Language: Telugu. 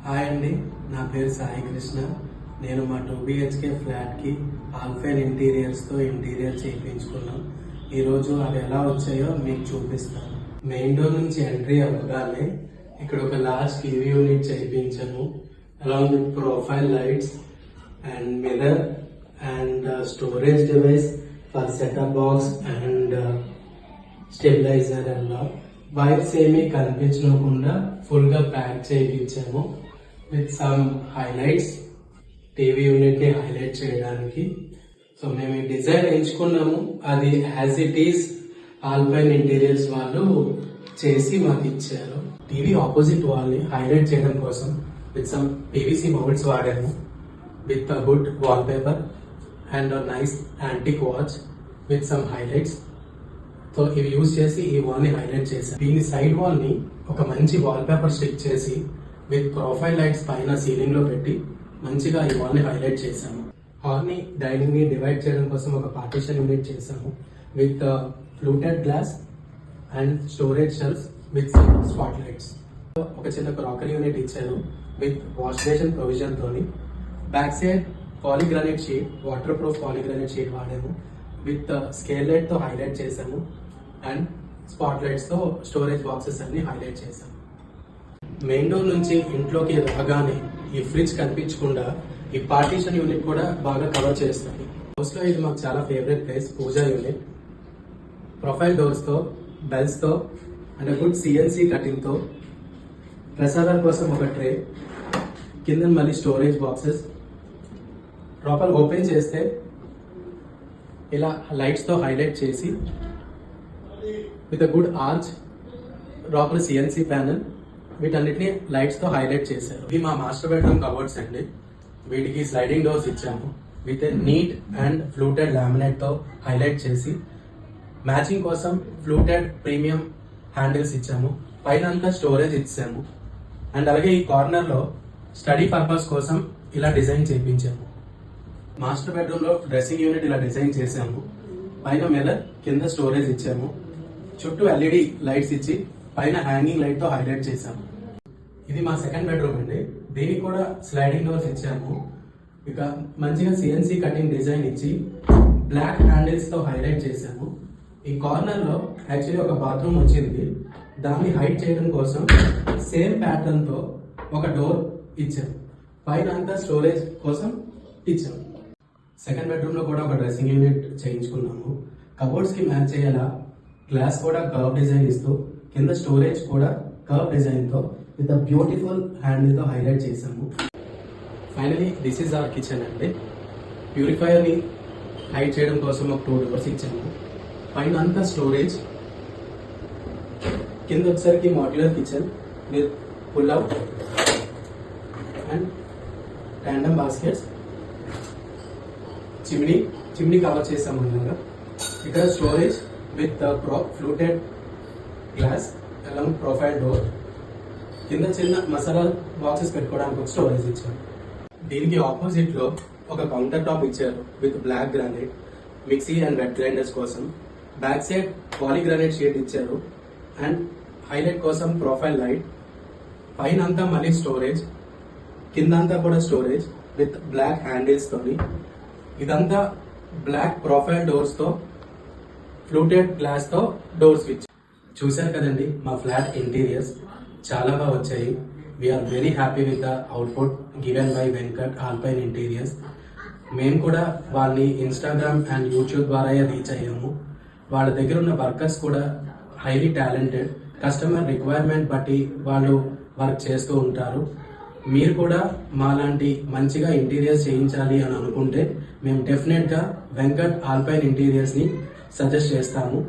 హాయ్ అండి, నా పేరు సాయి కృష్ణ. నేను మా 2BHK ఫ్లాట్కి ఆల్ఫైన్ ఇంటీరియర్స్తో ఇంటీరియర్ చేయించుకున్నాం. ఈరోజు అవి ఎలా వచ్చాయో మీకు చూపిస్తాను. మెయిన్ డోర్ నుంచి ఎంట్రీ అవ్వగానే ఇక్కడ ఒక లార్జ్ టీవీ యూనిట్ చేయించాము. Along with profile lights and mirror and storage device for setup box and stabiliser అలా వైర్స్ ఏమీ కనిపించకుండా ఫుల్ గా ప్యాక్ చేయించాము with some highlights, TV unit ని హైలైట్ చేయడానికి. సో మేము ఈ డిజైన్ ఎంచుకున్నాము. అది as it is Alpine Interiors వాళ్ళు చేసి మాకు ఇచ్చారు. టీవీ ఆపోజిట్ వాల్ ని హైలైట్ చేయడం కోసం విత్ సమ్ PVC మౌల్డ్స్ వాడాము with good wallpaper and nice antique watch with some highlights. So ఇవి యూజ్ చేసి ఈ వాల్ ని హైలైట్ చేశాను. దీని సైడ్ వాల్ ని ఒక మంచి వాల్ పేపర్ స్టిక్ చేసి విత్ ప్రొఫైల్ లైట్స్ పైన సీలింగ్ లో పెట్టి మంచిగా ఈ వాల్ ని హైలైట్ చేశాము. హాల్ ని డైనింగ్ ని డివైడ్ చేయడం కోసం ఒక పార్టీషన్ యూనిట్ చేశాము with fluted glass and storage shelves with spot lights. ఒక చిన్న క్రాకరీ యూనిట్ ఇచ్చారు విత్ వాష్ బేసిన్ ప్రొవిజన్ తోని. Back side polygranite sheet, water proof polygranite sheet వాడాము విత్ స్కేల్ లైట్ తో హైలైట్ చేశాము అండ్ స్పాట్ లైట్స్ తో స్టోరేజ్ బాక్సెస్ అన్ని హైలైట్ చేశాము. మెయిన్ డోర్ నుంచి ఇంట్లోకి రాగానే ఈ ఫ్రిడ్జ్ కనిపించకుండా ఈ పార్టీషన్ యూనిట్ కూడా బాగా కవర్ చేస్తుంది. హౌస్ లో ఇది మాకు చాలా ఫేవరెట్ ప్లేస్. పూజా యూనిట్ ప్రొఫైల్ డోర్స్ తో, బెల్స్ తో అండ్ గుడ్ CNC కటింగ్ తో, ప్రసాదాల కోసం ఒక ట్రే, కింద మళ్ళీ స్టోరేజ్ బాక్సెస్. లోపల ఓపెన్ చేస్తే ఇలా లైట్స్ తో హైలైట్ చేసి విత్ గుడ్ ఆర్చ్, లోపల CNC ప్యానల్, వీటన్నిటిని లైట్స్ తో హైలైట్ చేశారు. ఇది మా మాస్టర్ బెడ్రూమ్ కబోర్డ్స్ అండి. వీటికి స్లైడింగ్ డోర్స్ ఇచ్చాము with neat and fluted laminate తో హైలైట్ చేసి మ్యాచింగ్ కోసం ఫ్లూటెడ్ ప్రీమియం హ్యాండిల్స్ ఇచ్చాము. పైన అంతా స్టోరేజ్ ఇచ్చాము అండ్ అలాగే ఈ కార్నర్ లో స్టడీ పర్పస్ కోసం ఇలా డిజైన్ చేయించాము. మాస్టర్ బెడ్రూమ్ లో డ్రెస్సింగ్ యూనిట్ ఇలా డిజైన్ చేసాము. పైన మిర్రర్, కింద స్టోరేజ్ ఇచ్చాము. చుట్టూ LED లైట్స్ ఇచ్చి పైన హ్యాంగింగ్ లైట్ తో హైలైట్ చేసాము. ఇది మా సెకండ్ బెడ్రూమ్ అండి. దీనికి కూడా స్లైడింగ్ డోర్స్ ఇచ్చాము. ఇక మంచిగా CNC కటింగ్ డిజైన్ ఇచ్చి బ్లాక్ హ్యాండిల్స్ తో హైలైట్ చేసాము. ఈ కార్నర్ లో యాక్చువల్లీ ఒక బాత్రూమ్ వచ్చింది. దాన్ని హైడ్ చేయడం కోసం సేమ్ ప్యాటర్న్ తో ఒక డోర్ ఇచ్చాము. పైన అంతా స్టోరేజ్ కోసం ఇచ్చాము. సెకండ్ బెడ్రూమ్ లో కూడా ఒక డ్రెస్సింగ్ యూనిట్ చేయించుకున్నాము. కబోర్డ్స్ కి మ్యాచ్ అయ్యేలా గ్లాస్ కూడా కర్వ్ డిజైన్ ఇస్తూ కింద స్టోరేజ్ కూడా కర్వ్ డిజైన్ తో విత్ బ్యూటిఫుల్ హ్యాండిల్ తో హైలైట్ చేసాము. Finally this is our kitchen అండి. ప్యూరిఫైయర్ ని హైడ్ చేయడం కోసం ఒక 2 డోర్స్ ఇచ్చాము. పైన అంతా స్టోరేజ్, కింద వచ్చేసరికి modular kitchen with pull out and tandem baskets. Chimney cover చేసాము అన్నమాట. ఇక్కడ storage with fluted glass along profile door. కింద చిన్న మసాలా బాక్సెస్ పెట్టుకోవడానికి ఒక స్టోరేజ్ ఇచ్చారు. దీనికి ఆపోజిట్ లో ఒక కౌంటర్ టాప్ ఇచ్చారు with black granite, mixie and wet grinders కోసం. బ్యాక్ సైడ్ పాలీగ్రానైట్ షీట్ ఇచ్చారు అండ్ హైలైట్ కోసం ప్రొఫైల్ లైట్. పైన అంతా మళ్ళీ స్టోరేజ్, కిందంతా కూడా స్టోరేజ్ విత్ బ్లాక్ హ్యాండిల్స్ తోని. ఇదంతా బ్లాక్ ప్రొఫైల్ డోర్స్ తో, ఫ్లూటెడ్ గ్లాస్ తో డోర్ స్విచ్. చూశారు కదండి మా ఫ్లాట్ ఇంటీరియర్స్ చాలా బాగా వచ్చాయి. We are very happy with the output given by Venkat alpine interiors. మేము కూడా వాళ్ళని ఇన్స్టాగ్రామ్ అండ్ యూట్యూబ్ ద్వారా రీచ్ అయ్యాము. వాళ్ళ దగ్గర ఉన్న వర్కర్స్ కూడా హైలీ టాలెంటెడ్. కస్టమర్ రిక్వైర్మెంట్ బట్టి వాళ్ళు వర్క్ చేస్తూ ఉంటారు. మీరు కూడా మాలాంటి మంచిగా ఇంటీరియర్స్ చేయించాలి అని అనుకుంటే మేము డెఫినెట్ గా వెంకట్ ఆల్పైన్ ఇంటీరియర్స్ ని సజెస్ట్ చేస్తాము.